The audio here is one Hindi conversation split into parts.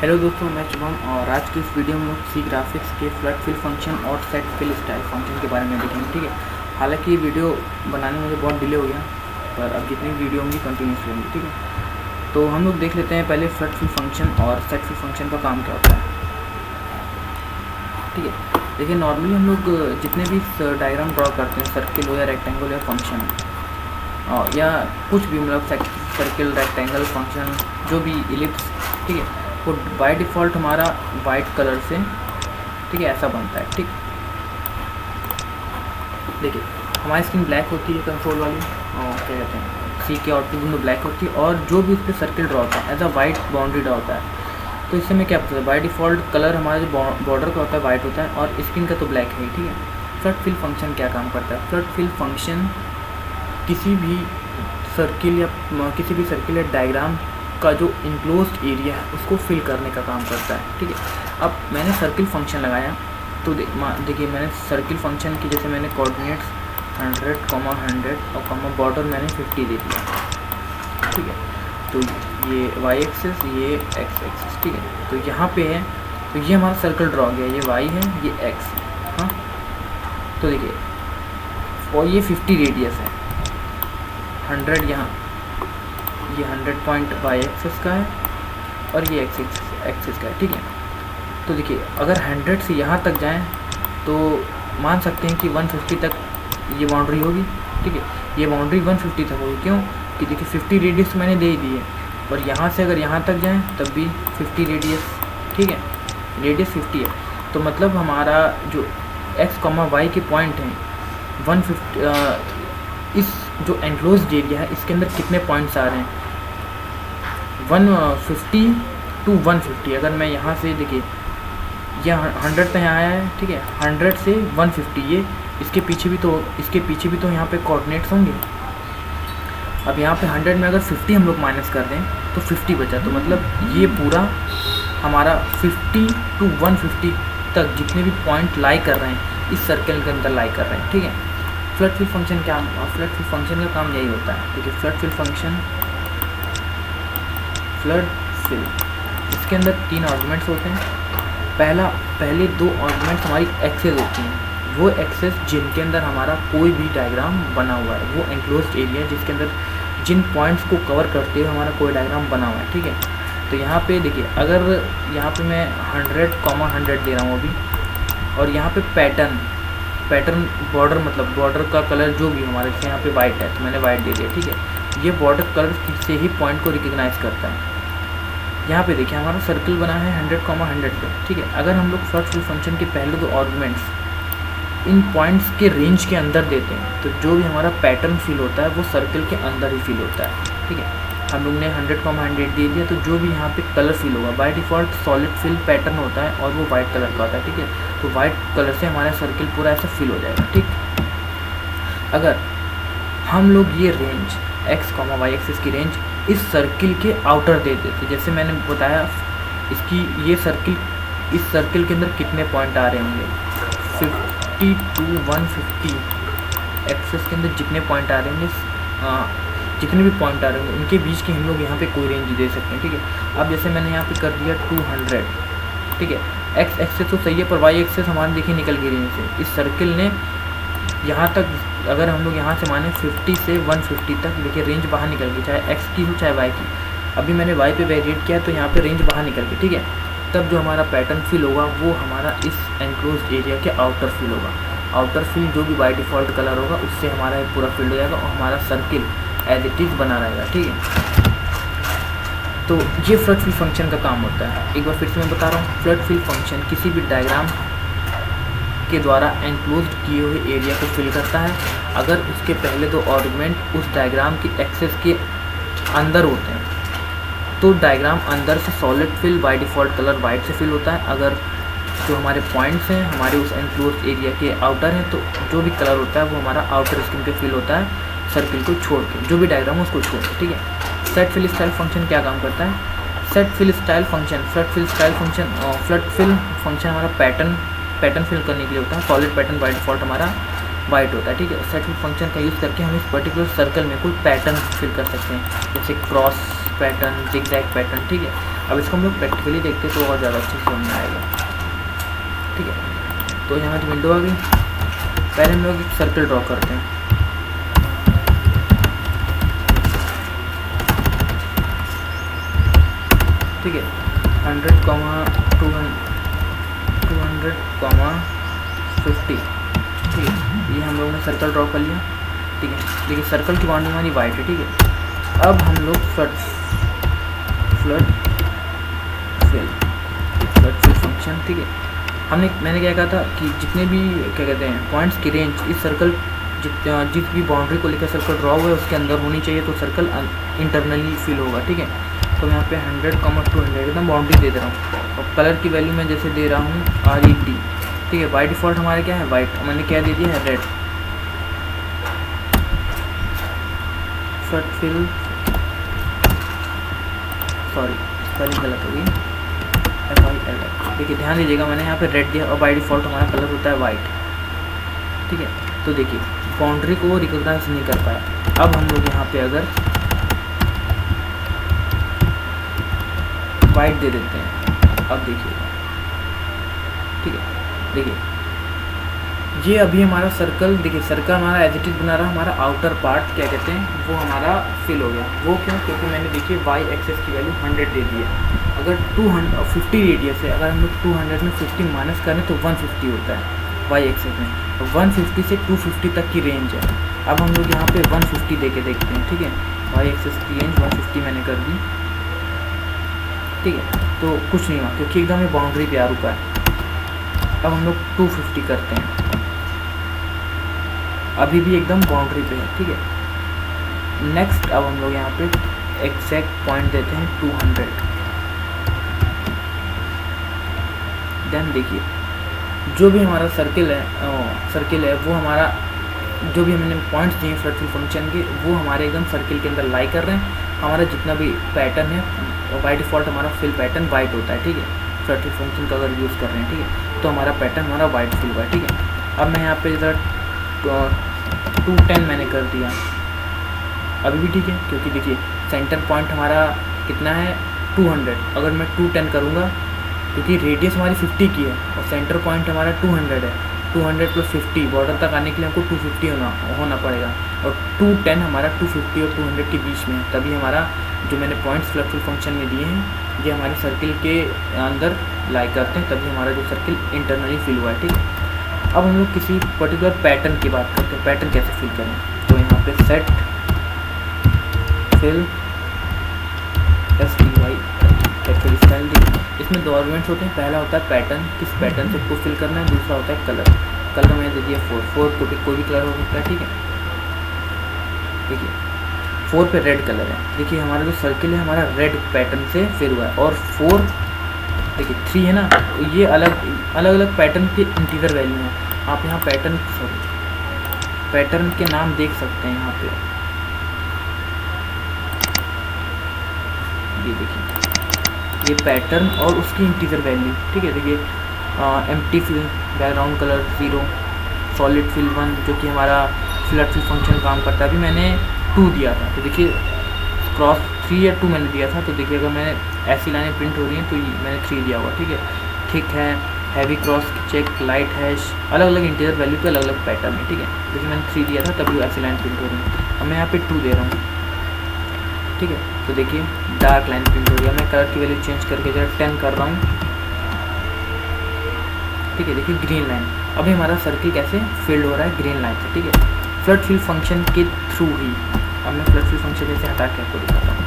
हेलो दोस्तों, मैं शुभम और आज की इस वीडियो में लोग सी ग्राफिक्स के फ्लड फिल फंक्शन और सेट फिल स्टाइल फंक्शन के बारे में देखेंगे। ठीक है, हालांकि ये वीडियो बनाने में मुझे बहुत डिले हो गया, पर अब जितनी वीडियो होंगी कंटिन्यूस रहेंगी। ठीक है, तो हम लोग देख लेते हैं पहले फ्लड फिल फंक्शन और सेट फिल फंक्शन का काम क्या होता है। ठीक है, देखिए नॉर्मली हम लोग जितने भी डायग्राम ड्रॉ करते हैं, सर्किल हो या रेक्टेंगल या फंक्शन या कुछ भी, मतलब सर्किल, रेक्टेंगल, फंक्शन, जो भी इलिप्स, ठीक है, वो बाय डिफ़ॉल्ट हमारा वाइट कलर से, ठीक है, ऐसा बनता है। ठीक, देखिए हमारी स्क्रीन ब्लैक होती है कंसोल वाली, और क्या कहते हैं, सी के आउटपुट विंडो ब्लैक होती है, और जो भी उस पर सर्किल ड्रॉ होता है as a white boundary draw होता है। तो इससे में क्या पता है, बाय डिफ़ॉल्ट कलर हमारा जो बॉर्डर का होता है वाइट होता है और स्क्रीन का तो ब्लैक है। ठीक है, फ्लड फिल फंक्शन क्या काम करता है? फ्लड फिल फंक्शन किसी भी सर्किल या किसी भी सर्किल या डायग्राम का जो इनक्लोज्ड एरिया है उसको फिल करने का काम करता है। ठीक है, अब मैंने सर्किल फंक्शन लगाया, तो देखिए मैंने सर्किल फंक्शन की, जैसे मैंने कोऑर्डिनेट्स 100, 100 और बॉर्डर मैंने 50 दे दिया। ठीक है, तो ये वाई एक्सिस, ये एक्स एक्सिस। ठीक है, तो यहाँ पे है, तो ये हमारा सर्कल ड्रॉ गया, ये वाई है, ये एक्स है। हाँ, तो देखिए, और ये 50 रेडियस है, 100 यहाँ, ये 100 पॉइंट वाई एक्सिस का है और ये एक्स एक्सिस का है। ठीक है, तो देखिए अगर 100 से यहाँ तक जाएं तो मान सकते हैं कि 150 तक ये बाउंड्री होगी। ठीक है, ये बाउंड्री 150 तक होगी, क्यों कि देखिए 50 रेडियस मैंने दे दी है, और यहाँ से अगर यहाँ तक जाएं तब भी 50 रेडियस। ठीक है, रेडियस 50 है, तो मतलब हमारा जो एक्स कॉमा वाई के पॉइंट हैं 150, इस जो एनक्लोज्ड एरिया है इसके अंदर कितने पॉइंट्स आ रहे हैं, 150 to 150। अगर मैं यहाँ से, देखिए ये 100 तक यहाँ आया है। ठीक है, 100 से 150, ये इसके पीछे भी तो यहाँ पे कोऑर्डिनेट्स होंगे। अब यहाँ पे 100 में अगर 50 हम लोग माइनस कर दें तो 50 बचा, तो मतलब ये पूरा हमारा 50 to 150 तक जितने भी पॉइंट लाई कर रहे हैं इस सर्कल के अंदर लाई कर रहे हैं। ठीक है, फ्लड फिल फंक्शन क्या, फ्लड फिल फंक्शन का काम यही होता है। ठीक है, flood fill function, flood fill, इसके अंदर 3 आर्गुमेंट्स होते हैं। पहले 2 आर्गुमेंट्स हमारी एक्सेस होती हैं, वो एक्सेस जिनके अंदर हमारा कोई भी डायग्राम बना हुआ है, वो एनक्लोज्ड एरिया जिसके अंदर जिन पॉइंट्स को कवर करते हुए हमारा कोई डायग्राम बना हुआ है। ठीक है, तो यहाँ पे देखिए, अगर यहाँ पे मैं 100, 100 दे रहा हूँ अभी, और यहाँ पे पैटर्न बॉर्डर, मतलब बॉर्डर का कलर जो भी हमारे से यहाँ पे वाइट है, तो मैंने वाइट दे दिया। ठीक है, ये बॉर्डर कलर से ही पॉइंट को रिकग्नाइज करता है। यहाँ पे देखिए हमारा सर्कल बना है 100, 100 पे। ठीक है, अगर हम लोग फ्लड फिल फंक्शन के पहले 2 आर्गुमेंट्स इन पॉइंट्स के रेंज के अंदर देते हैं, तो जो भी हमारा पैटर्न फिल होता है वो सर्कल के अंदर ही फिल होता है। ठीक है, हम लोग ने 100, 100 दे दिया, तो जो भी यहाँ पे कलर फिल होगा, by default solid fill pattern होता है और वो वाइट कलर का होता है। ठीक है, तो वाइट कलर से हमारा सर्कल पूरा ऐसा फिल हो जाएगा। ठीक, अगर हम लोग ये range x comma y axis की रेंज इस सर्किल के आउटर दे देते, जैसे मैंने बताया, इसकी ये सर्किल, इस सर्किल के अंदर कितने पॉइंट आ रहे होंगे, 50 to 150 एक्सिस के अंदर जितने पॉइंट आ रहे होंगे, जितने भी पॉइंट आ रहे होंगे उनके बीच की हम लोग यहाँ पे कोई रेंज दे सकते हैं। ठीक है, अब जैसे मैंने यहाँ पे कर दिया 200। ठीक है, एक्स एक्सिस तो सही है, पर वाई एक्सिस हमारे देखिए निकल गई रेंज से। इस सर्किल ने यहाँ तक, अगर हम लोग यहाँ से माने 50 से 150 तक, देखिए रेंज बाहर निकल गई, चाहे एक्स की हो चाहे वाई की। अभी मैंने वाई पे वेरिएट किया तो यहाँ पे रेंज बाहर निकल गई। ठीक है, तब जो हमारा पैटर्न फिल होगा वो हमारा इस एनक्लोज्ड एरिया के आउटर फिल होगा। आउटर फिल जो भी बाय डिफ़ॉल्ट कलर होगा उससे हमारा ये पूरा फिल हो जाएगा और हमारा सर्किल एज इट इज़ बना रहेगा। ठीक है, तो ये फ्लड फिल फंक्शन का काम होता है। एक बार फिर से मैं बता रहा हूँ, फ्लड फिल फंक्शन किसी भी डायग्राम के द्वारा एनक्लोज्ड किए हुए एरिया को फिल करता है अगर उसके पहले 2 आर्गुमेंट उस डायग्राम की एक्सेस के अंदर होते हैं, तो डायग्राम अंदर से solid fill by default colour white से फिल होता है। अगर जो हमारे पॉइंट्स हैं हमारे उस एनक्लोज्ड एरिया के आउटर हैं, तो जो भी कलर होता है वो हमारा आउटर स्क्रीन पे फिल होता है, सर्किल को छोड़ के, जो भी डायग्राम है उसको छोड़ के। ठीक है, सेट फिल स्टाइल फंक्शन क्या काम करता है? Set fill style function, flood fill style function, flood fill function हमारा पैटर्न फिल करने के लिए होता है। सॉलिड पैटर्न बाय डिफ़ॉल्ट हमारा वाइट होता है। ठीक है, सेट फिल फंक्शन का यूज़ करके हम इस पर्टिकुलर सर्कल में कोई पैटर्न फिल कर सकते हैं, जैसे क्रॉस पैटर्न, जिगजैग पैटर्न। ठीक है, अब इसको हम लोग प्रैक्टिकली देखते तो और ज़्यादा अच्छे से समझ में आएगा। ठीक है, तो यहाँ हमारी विंडो आ गई। पहले हम लोग एक सर्कल ड्रॉ करते हैं। ठीक है, 100, 200, 50। ठीक है, ये हम लोगों ने सर्कल ड्रॉ कर लिया। ठीक है, देखिए सर्कल की बाउंड्री हमारी वाइट है। ठीक है, अब हम लोग फ्लड फिल फंक्शन। ठीक है, मैंने क्या कहा था कि जितने भी क्या कहते हैं पॉइंट्स की रेंज इस सर्कल जिस भी बाउंड्री को लेकर सर्कल ड्रॉ हुआ है उसके अंदर होनी चाहिए, तो सर्कल इंटरनली फिल होगा। ठीक है, तो मैं यहाँ पे 100, 200 एकदम बाउंड्री दे रहा हूँ। और कलर की वैल्यू मैं जैसे दे रहा हूँ RED। ठीक है, बाय डिफ़ॉल्ट हमारा क्या है वाइट, मैंने क्या दे दिया है red. Flood fill, sorry spelling गलत हो गई, FIL। देखिए ध्यान दीजिएगा, मैंने यहाँ पे रेड दिया और बाय डिफ़ॉल्ट हमारा कलर होता है वाइट। ठीक है, तो देखिए बाउंड्री को वो रिकॉग्नाइज नहीं कर पाया। अब हम लोग यहाँ पे अगर वाइट दे देते हैं, अब देखिएगा। ठीक है, देखिए ये अभी हमारा सर्कल, देखिए सर्कल हमारा एज इट इज़ बना रहा, हमारा आउटर पार्ट क्या कहते हैं वो हमारा फिल हो गया। वो क्यों? क्योंकि मैंने देखिए y एक्सेस की वैल्यू 100 दे दी है। अगर 250 रेडियस है, अगर हम लोग 200 में 50 माइनस करें तो 150 होता है y एक्सेस में। 150 से 250 तक की रेंज है। अब हम लोग यहाँ पे 150 दे के देखते हैं। ठीक है, y एक्सेस की रेंज 150 मैंने कर दी। ठीक है, तो कुछ नहीं हुआ क्योंकि एकदम ये बाउंड्री पे आ रुका है। अब हम लोग 250 करते हैं, अभी भी एकदम बाउंड्री पे है। ठीक है, नेक्स्ट अब हम लोग यहाँ पे एग्जैक्ट पॉइंट देते हैं 200। देन देखिए जो भी हमारा सर्किल है वो हमारा जो भी हमने पॉइंट्स दिए फ्लड फिल फंक्शन के वो हमारे एकदम सर्किल के अंदर लाई कर रहे हैं। हमारा जितना भी पैटर्न है बाय डिफ़ॉल्ट हमारा फिल पैटर्न वाइट होता है। ठीक है, फ्लड फिल फंक्शन का अगर यूज़ कर रहे हैं। ठीक है, तो हमारा पैटर्न हमारा वाइट फिल हुआ है। ठीक है, अब मैं यहाँ पे इधर 210 मैंने कर दिया, अभी भी ठीक है क्योंकि देखिए सेंटर पॉइंट हमारा कितना है 200। अगर मैं 210 करूँगा क्योंकि रेडियस हमारी 50 की है और सेंटर पॉइंट हमारा 200 है, 200 + 50 बॉर्डर तक आने के लिए हमको 250 होना पड़ेगा। और 210 हमारा 250 और 200 के बीच में है, तभी हमारा जो मैंने पॉइंट्स फ्लड फिल फंक्शन में दिए हैं ये हमारे सर्किल के अंदर लाई करते हैं, तभी हमारा जो सर्किल इंटरनली फिल हुआ है। ठीक है, अब हम लोग किसी पर्टिकुलर पैटर्न की बात करते हैं, पैटर्न कैसे फिल करें। तो यहाँ पे set fill STY actually style दी। इसमें 2 आर्गुमेंट्स होते हैं, पहला होता है पैटर्न, किस पैटर्न से को फिल करना है, दूसरा होता है कलर। कलर मैंने दे दिया 4 कोई भी कलर हो सकता है। ठीक है, देखिए 4 पे रेड कलर है। देखिए हमारा जो सर्किल है हमारा रेड पैटर्न से फिल हुआ है। और 4 देखिए 3 है ना, तो ये अलग अलग पैटर्न के इंटीजर वैल्यू हैं। आप यहाँ पैटर्न के नाम देख सकते हैं यहाँ पे। ये देखिए ये पैटर्न और उसकी इंटीजर वैल्यू। ठीक है, देखिए empty fill background colour 0, solid fill 1 जो कि हमारा फ्लड फिल फंक्शन काम करता है। अभी मैंने 2 दिया था, तो देखिए क्रॉस 3 या 2 मैंने दिया था, तो देखिए अगर मैं ऐसी लाइनें प्रिंट हो रही हैं तो मैंने 3 दिया हुआ। ठीक है, थिक है, heavy cross check, light hash, अलग अलग इंटीजर वैल्यू पे अलग अलग पैटर्न है। ठीक है, देखिए मैंने 3 दिया था तभी ऐसी लाइन प्रिंट हो रही है। अब मैं यहाँ पे 2 दे रहा हूँ। ठीक है, तो देखिए डार्क लाइन प्रिंट हो रही है। मैं कलर की वैल्यू चेंज करके जरा 10 कर रहा हूँ। ठीक है, देखिए ग्रीन लाइन। अभी हमारा सर्किल कैसे फिल्ड हो रहा है ग्रीन लाइन से। ठीक है, फ्लड फिल फंक्शन के थ्रू ही। अब मैं फ्लड फिल फंक्शन जैसे हटा के आपको दिखाता हूँ।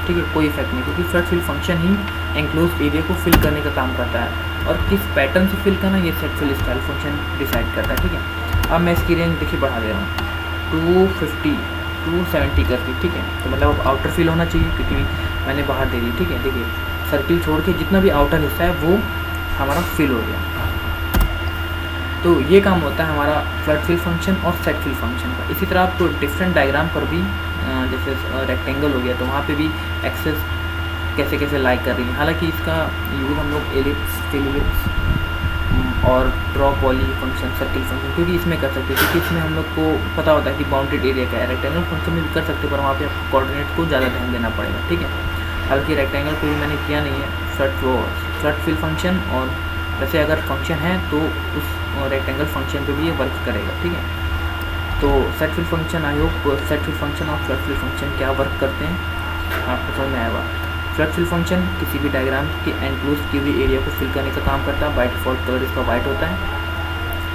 ठीक है, कोई इफेक्ट नहीं क्योंकि फ्लड फिल फंक्शन ही एंक्लोज एरिया को फिल करने का काम करता है और किस पैटर्न से फिल करना ये set fill style function decide करता है। ठीक है, अब मैं इसकी रेंज देखिए बढ़ा दे रहा हूँ 250 270 कर दी। ठीक है, तो मतलब अब आउटर फिल होना चाहिए क्योंकि मैंने बाहर दे दी। ठीक है, देखिए सर्किल छोड़ के जितना भी आउटर हिस्सा है वो हमारा फिल हो गया। तो ये काम होता है हमारा फ्लड फिल फंक्शन और सेट फिल फंक्शन का। इसी तरह आपको डिफरेंट डायग्राम पर भी जैसे रेक्टेंगल हो गया तो वहाँ पे भी एक्सेस कैसे कैसे लाई कर रही है। हालांकि इसका यूज़ हम लोग एलिप्स, फिल एलिप्स और ड्रॉप वाली फंक्शन, सर्किल फंक्शन क्योंकि इसमें कर सकते हैं क्योंकि इसमें हम लोग को पता होता है कि बाउंडेड एरिया क्या है। रेक्टेंगल फंक्शन में भी कर सकते हैं पर वहाँ पे आपको कोऑर्डिनेट को ज़्यादा ध्यान देना पड़ेगा। ठीक है, हालांकि रेक्टेंगल पे भी मैंने किया नहीं है फ्लड फिल फंक्शन, और वैसे अगर फंक्शन है तो उस रेक्टेंगल फंक्शन पे भी ये वर्क करेगा, ठीक है। तो set fill function, I hope set fill function और फ्लड फिल फंक्शन क्या वर्क करते हैं आपको समझ में आएगा। फ्लड फिल फंक्शन किसी भी डायग्राम के एनक्लोज की हुई एरिया को फिल करने का काम करता है। बाय डिफ़ॉल्ट कलर इसका वाइट होता है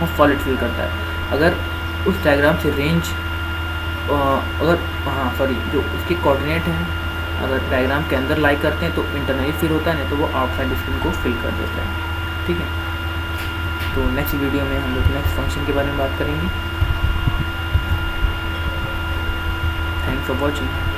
और सॉलिड फिल करता है। अगर उस डायग्राम से रेंज जो उसके कोऑर्डिनेट हैं अगर डायग्राम के अंदर लाई करते हैं तो इंटरनली फिल होता है, नहीं तो वो आउटसाइड स्क्रीन को फिल कर देता है, ठीक है। तो नेक्स्ट वीडियो में हम लोग नेक्स्ट फंक्शन के बारे में बात करेंगे। Thanks for watching.